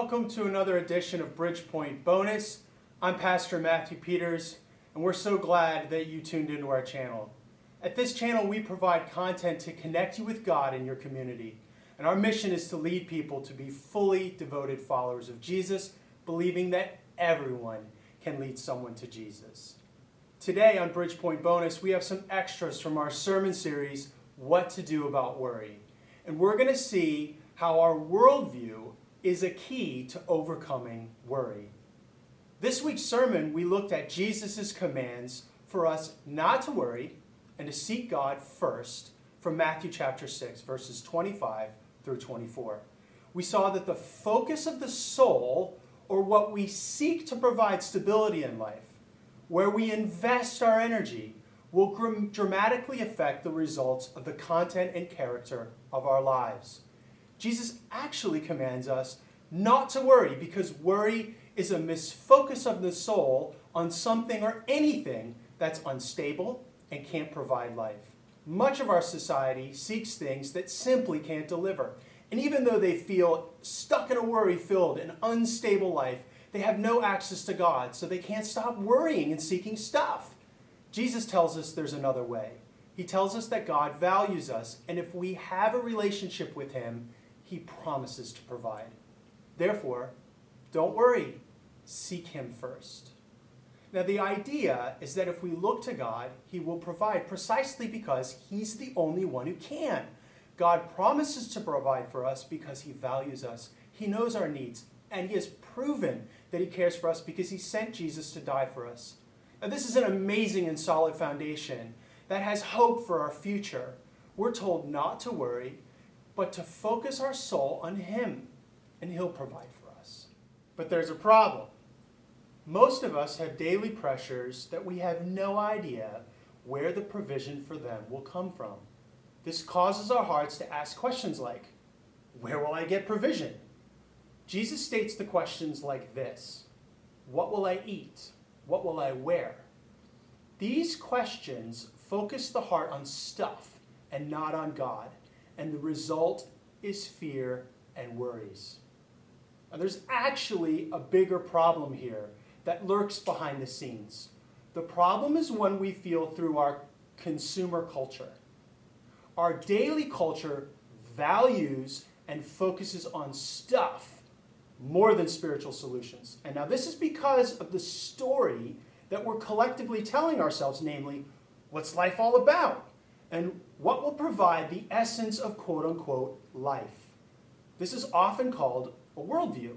welcome to another edition of BridgePoint Bonus. I'm Pastor Matthew Peters, and we're so glad that you tuned into our channel. At this channel, we provide content to connect you with God in your community. And our mission is to lead people to be fully devoted followers of Jesus, believing that everyone can lead someone to Jesus. Today on BridgePoint Bonus, we have some extras from our sermon series, What to Do About Worry. And we're going to see how our worldview is a key to overcoming worry. This week's sermon, we looked at Jesus' commands for us not to worry and to seek God first from Matthew chapter 6, verses 25 through 24. We saw that the focus of the soul, or what we seek to provide stability in life, where we invest our energy, will dramatically affect the results of the content and character of our lives. Jesus actually commands us not to worry because worry is a misfocus of the soul on something or anything that's unstable and can't provide life. Much of our society seeks things that simply can't deliver. And even though they feel stuck in a worry-filled and unstable life, they have no access to God, so they can't stop worrying and seeking stuff. Jesus tells us there's another way. He tells us that God values us, and if we have a relationship with Him, He promises to provide. Therefore, don't worry. Seek Him first. Now, the idea is that if we look to God, He will provide precisely because He's the only one who can. God promises to provide for us because He values us. He knows our needs, and He has proven that He cares for us because He sent Jesus to die for us. Now, this is an amazing and solid foundation that has hope for our future. We're told not to worry, but to focus our soul on Him, and He'll provide for us. But there's a problem. Most of us have daily pressures that we have no idea where the provision for them will come from. This causes our hearts to ask questions like, where will I get provision? Jesus states the questions like this: what will I eat? What will I wear? These questions focus the heart on stuff and not on God, and the result is fear and worries. Now, there's actually a bigger problem here that lurks behind the scenes. The problem is one we feel through our consumer culture. Our daily culture values and focuses on stuff more than spiritual solutions. And now this is because of the story that we're collectively telling ourselves, namely, what's life all about? And what will provide the essence of quote-unquote life? This is often called a worldview.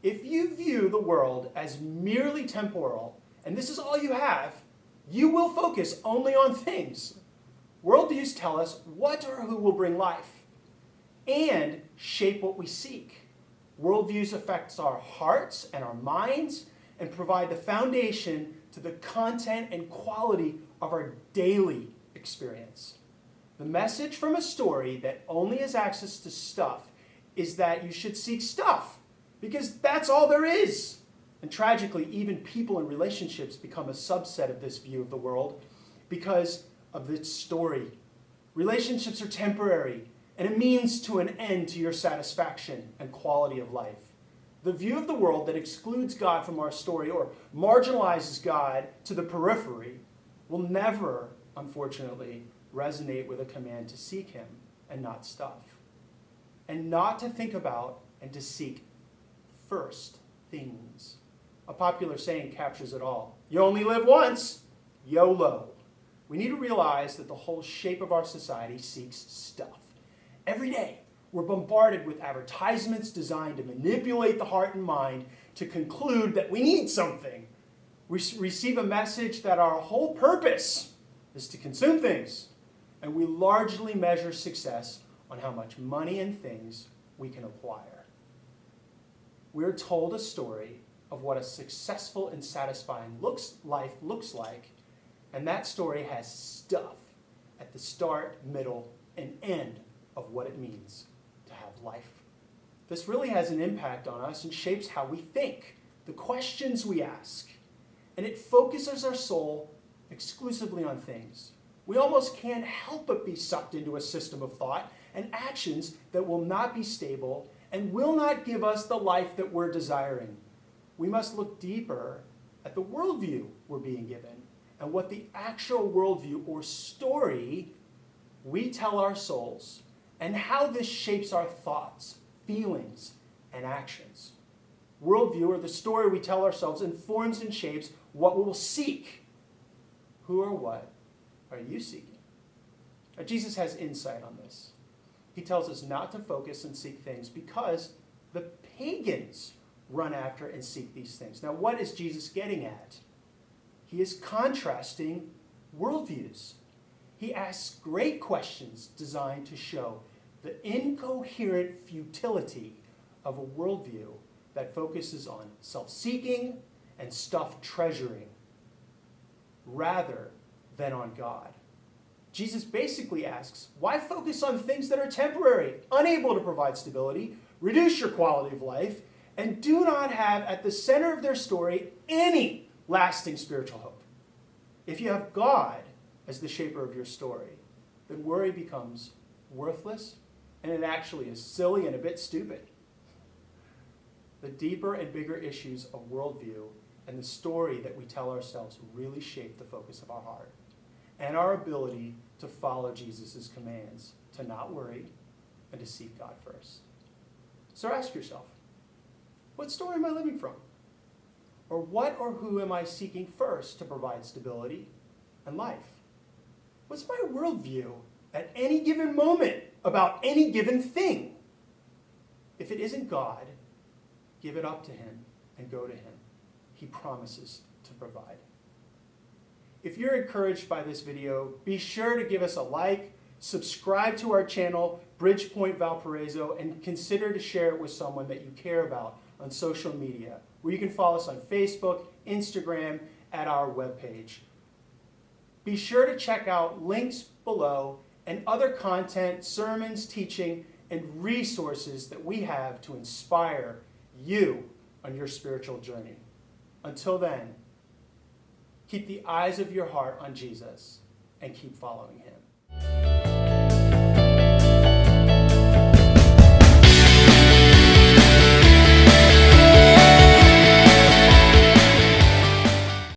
If you view the world as merely temporal, and this is all you have, you will focus only on things. Worldviews tell us what or who will bring life and shape what we seek. Worldviews affect our hearts and our minds and provide the foundation to the content and quality of our daily experience. The message from a story that only has access to stuff is that you should seek stuff because that's all there is. And tragically, even people in relationships become a subset of this view of the world because of its story. Relationships are temporary, and it means to an end to your satisfaction and quality of life. The view of the world that excludes God from our story or marginalizes God to the periphery will never, unfortunately, resonate with a command to seek Him and not stuff. And not to think about and to seek first things. A popular saying captures it all. You only live once. YOLO. We need to realize that the whole shape of our society seeks stuff. Every day, we're bombarded with advertisements designed to manipulate the heart and mind to conclude that we need something. We receive a message that our whole purpose is to consume things, and we largely measure success on how much money and things we can acquire. We're told a story of what a successful and satisfying life looks like, and that story has stuff at the start, middle, and end of what it means to have life. This really has an impact on us and shapes how we think, the questions we ask, and it focuses our soul exclusively on things. We almost can't help but be sucked into a system of thought and actions that will not be stable and will not give us the life that we're desiring. We must look deeper at the worldview we're being given and what the actual worldview or story we tell our souls and how this shapes our thoughts, feelings, and actions. Worldview, or the story we tell ourselves, informs and shapes what we will seek. Who or what are you seeking? Now, Jesus has insight on this. He tells us not to focus and seek things because the pagans run after and seek these things. Now, what is Jesus getting at? He is contrasting worldviews. He asks great questions designed to show the incoherent futility of a worldview that focuses on self-seeking and stuff treasuring rather than on God. Jesus basically asks, why focus on things that are temporary, unable to provide stability, reduce your quality of life, and do not have at the center of their story any lasting spiritual hope? If you have God as the shaper of your story, then worry becomes worthless, and it actually is silly and a bit stupid. The deeper and bigger issues of worldview and the story that we tell ourselves really shape the focus of our heart and our ability to follow Jesus' commands, to not worry and to seek God first. So ask yourself, what story am I living from? Or what or who am I seeking first to provide stability and life? What's my worldview at any given moment about any given thing? If it isn't God, give it up to him and go to him. He promises to provide. If you're encouraged by this video, be sure to give us a like, subscribe to our channel, BridgePoint Valparaiso, and consider to share it with someone that you care about on social media, where you can follow us on Facebook, Instagram, at our webpage. Be sure to check out links below and other content, sermons, teaching, and resources that we have to inspire you on your spiritual journey. Until then, keep the eyes of your heart on Jesus and keep following him.